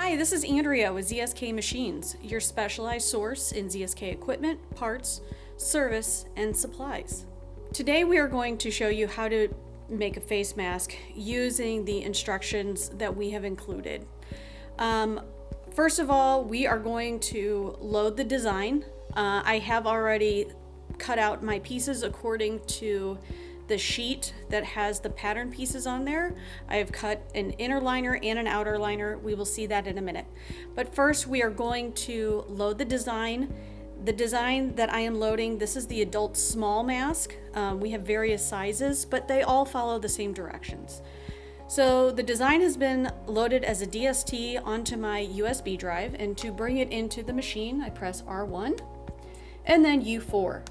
Hi, this is Andrea with ZSK Machines, your specialized source in ZSK equipment, parts, service, and supplies. Today we are going to show you how to make a face mask using the instructions that we have included. First of all, we are going to load the design. I have already cut out my pieces according to the sheet that has the pattern pieces on there. I have cut an inner liner and an outer liner. We will see that in a minute. But first we are going to load the design. The design that I am loading, this is the adult small mask. We have various sizes, but they all follow the same directions. So the design has been loaded as a DST onto my USB drive, and to bring it into the machine, I press R1 and then U4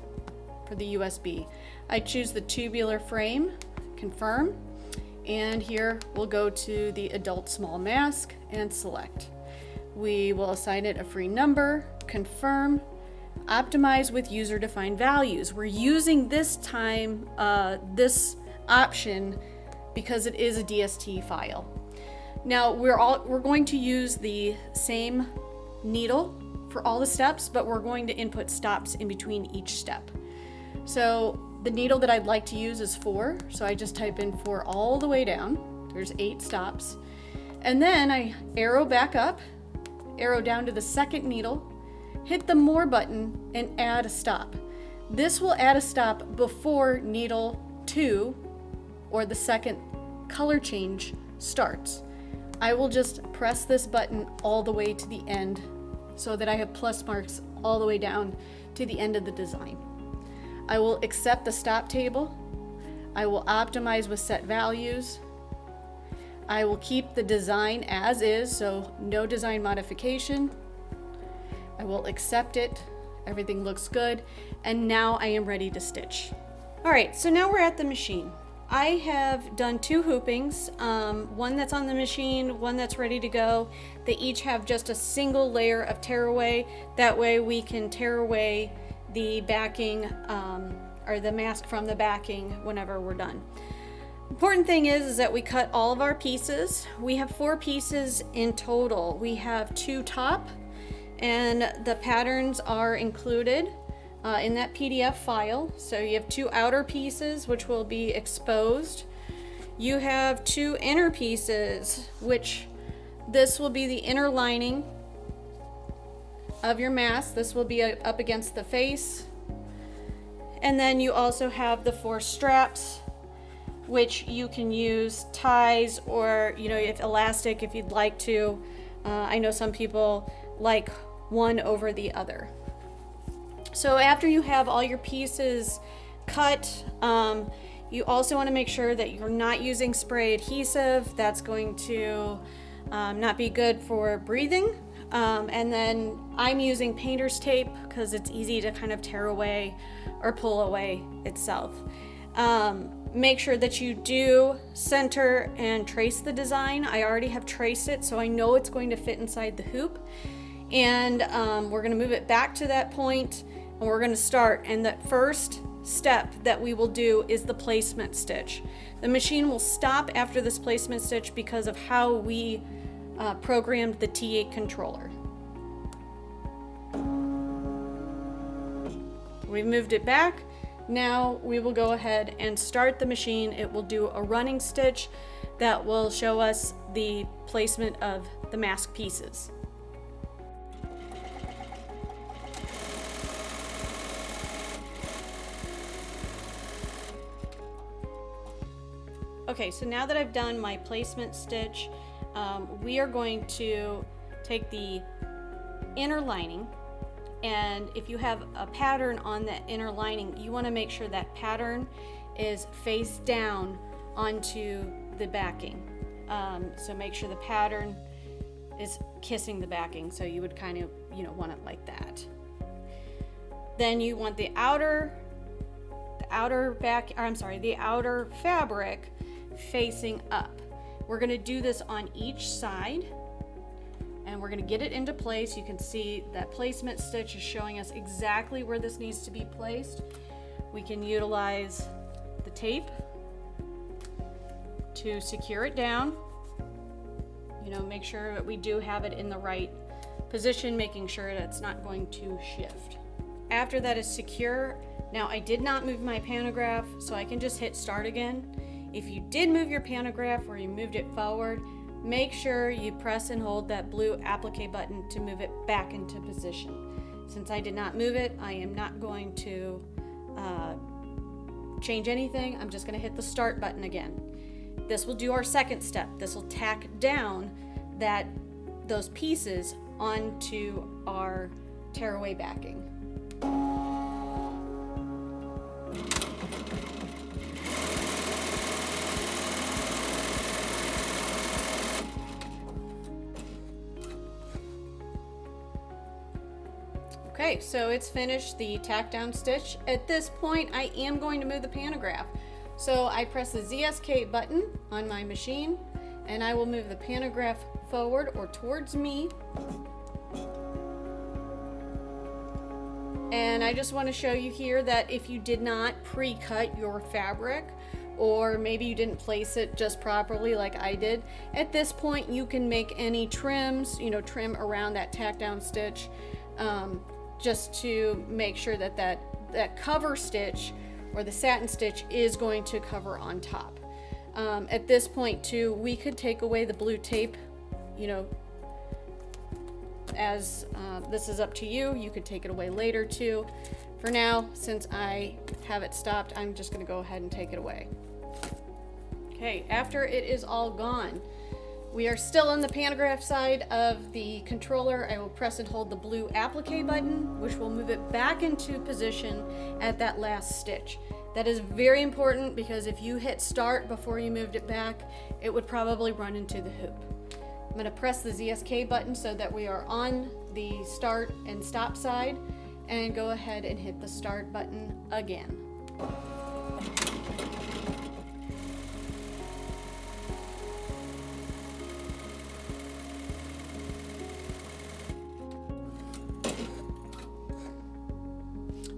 for the USB. I choose the tubular frame, confirm, and here we'll go to the adult small mask and select. We will assign it a free number, confirm, optimize with user-defined values. We're using this time, this option because it is a DST file. Now we're going to use the same needle for all the steps, but we're going to input stops in between each step. So the needle that I'd like to use is 4, so I just type in 4 all the way down. There's 8 stops. And then I arrow back up, arrow down to the second needle, hit the more button, and add a stop. This will add a stop before needle 2 or the second color change starts. I will just press this button all the way to the end so that I have plus marks all the way down to the end of the design. I will accept the stop table. I will optimize with set values. I will keep the design as is, so no design modification. I will accept it. Everything looks good. And now I am ready to stitch. All right, so now we're at the machine. I have done 2 hoopings, one that's on the machine, one that's ready to go. They each have just a single layer of tear away. That way we can tear away the backing or the mask from the backing whenever we're done. Important thing is that we cut all of our pieces. We have 4 pieces in total. We have 2 top, and the patterns are included in that PDF file. So you have 2 outer pieces which will be exposed. You have 2 inner pieces, which this will be the inner lining of your mask. This will be up against the face. And then you also have the 4 straps, which you can use ties or, if elastic, if you'd like to. I know some people like one over the other. So after you have all your pieces cut, you also want to make sure that you're not using spray adhesive. That's going to not be good for breathing. And then I'm using painter's tape because it's easy to kind of tear away or pull away itself. Make sure that you do center and trace the design. I already have traced it, so I know it's going to fit inside the hoop. And we're going to move it back to that point, and we're going to start. And that first step that we will do is the placement stitch. The machine will stop after this placement stitch because of how we programmed the T8 controller. We've moved it back. Now we will go ahead and start the machine. It will do a running stitch that will show us the placement of the mask pieces. Okay, so now that I've done my placement stitch, we are going to take the inner lining, and if you have a pattern on that inner lining, you want to make sure that pattern is face down onto the backing. So make sure the pattern is kissing the backing, so you would kind of want it like that. Then you want the outer fabric facing up. We're going to do this on each side, and we're going to get it into place. You can see that placement stitch is showing us exactly where this needs to be placed. We can utilize the tape to secure it down. make sure that we do have it in the right position, making sure that it's not going to shift. After that is secure, now I did not move my pantograph, so I can just hit start again. If you did move your pantograph or you moved it forward, make sure you press and hold that blue applique button to move it back into position. Since I did not move it, I am not going to change anything. I'm just going to hit the start button again. This will do our second step. This will tack down those pieces onto our tearaway backing. Okay, so it's finished the tack down stitch. At this point, I am going to move the pantograph. So I press the ZSK button on my machine and I will move the pantograph forward or towards me. And I just want to show you here that if you did not pre-cut your fabric, or maybe you didn't place it just properly like I did, at this point you can make any trims, trim around that tack down stitch, just to make sure that that cover stitch or the satin stitch is going to cover on top. At this point too, we could take away the blue tape, as this is up to you. You could take it away later too. For now, since I have it stopped, I'm just going to go ahead and take it away. Okay, after it is all gone, we are still on the pantograph side of the controller. I will press and hold the blue applique button, which will move it back into position at that last stitch. That is very important because if you hit start before you moved it back, it would probably run into the hoop. I'm going to press the ZSK button so that we are on the start and stop side, and go ahead and hit the start button again.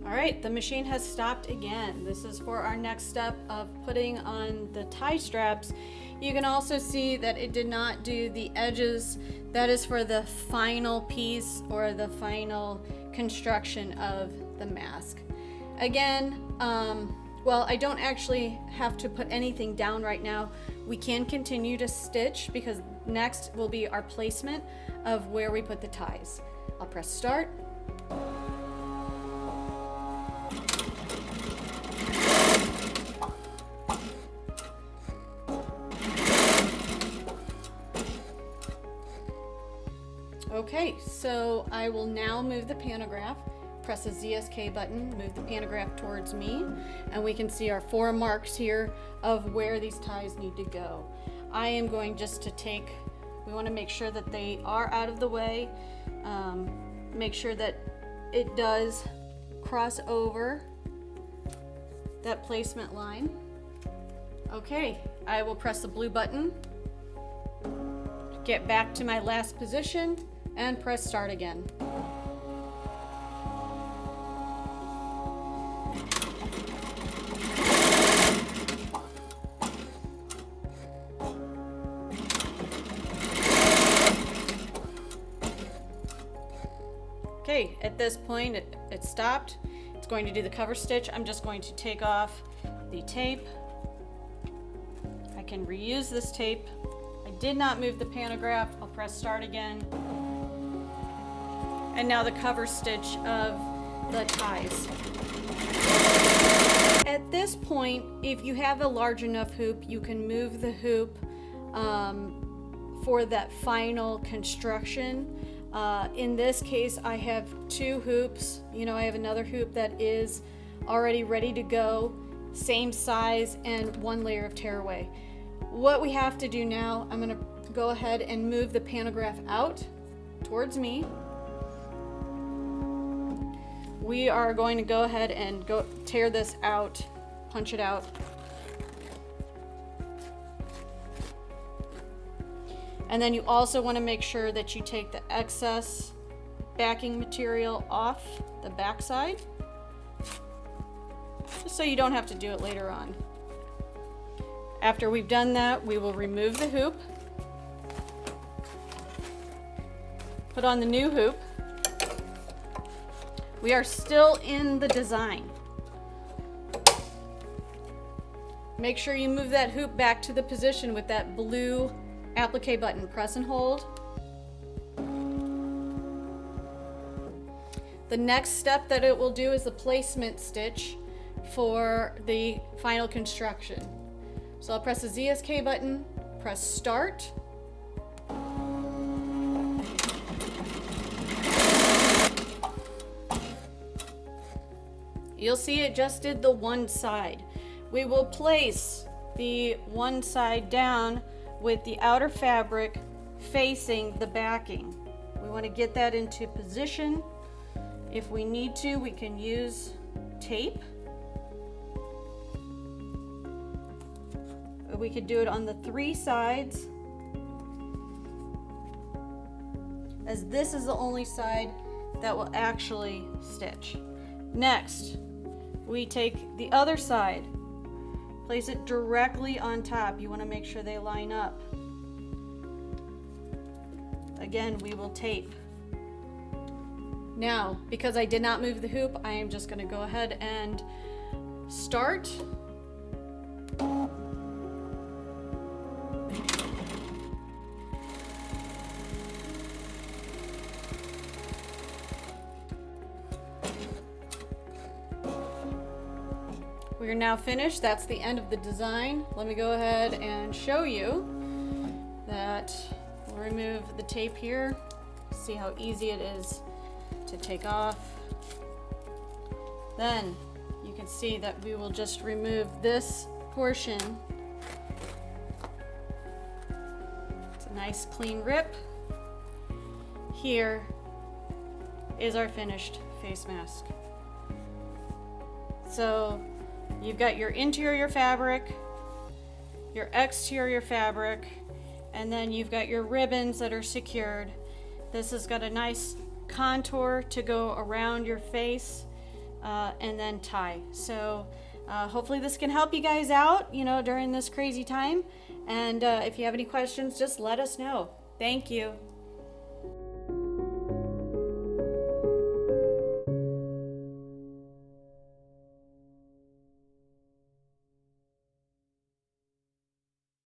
All right, the machine has stopped again. This is for our next step of putting on the tie straps. You can also see that it did not do the edges. That is for the final piece or the final construction of the mask. Again, well, I don't actually have to put anything down right now. We can continue to stitch because next will be our placement of where we put the ties. I'll press start. Okay, so I will now move the pantograph, press the ZSK button, move the pantograph towards me, and we can see our 4 marks here of where these ties need to go. I am going just to we want to make sure that they are out of the way, make sure that it does cross over that placement line. Okay, I will press the blue button, get back to my last position, and press start again. Okay, at this point it stopped. It's going to do the cover stitch. I'm just going to take off the tape. I can reuse this tape. I did not move the pantograph. I'll press start again. And now the cover stitch of the ties. At this point, if you have a large enough hoop, you can move the hoop for that final construction. In this case, I have 2 hoops. I have another hoop that is already ready to go, same size, and 1 layer of tearaway. What we have to do now, I'm going to go ahead and move the pantograph out towards me. We are going to go ahead and tear this out, punch it out. And then you also want to make sure that you take the excess backing material off the back side, just so you don't have to do it later on. After we've done that, we will remove the hoop. put on the new hoop. We are still in the design. Make sure you move that hoop back to the position with that blue applique button. Press and hold. The next step that it will do is the placement stitch for the final construction. So I'll press the ZSK button, press start. You'll see it just did the one side. We will place the one side down with the outer fabric facing the backing. We want to get that into position. If we need to, we can use tape. We could do it on the 3 sides, as this is the only side that will actually stitch. Next, we take the other side, place it directly on top. You want to make sure they line up. Again, we will tape. Now, because I did not move the hoop, I am just going to go ahead and start. We are now finished. That's the end of the design. Let me go ahead and show you that. We'll remove the tape here. See how easy it is to take off. Then you can see that we will just remove this portion. It's a nice clean rip. Here is our finished face mask. So you've got your interior fabric, your exterior fabric, and then you've got your ribbons that are secured. This has got a nice contour to go around your face, and then tie. So hopefully this can help you guys out, during this crazy time. And if you have any questions, just let us know. Thank you.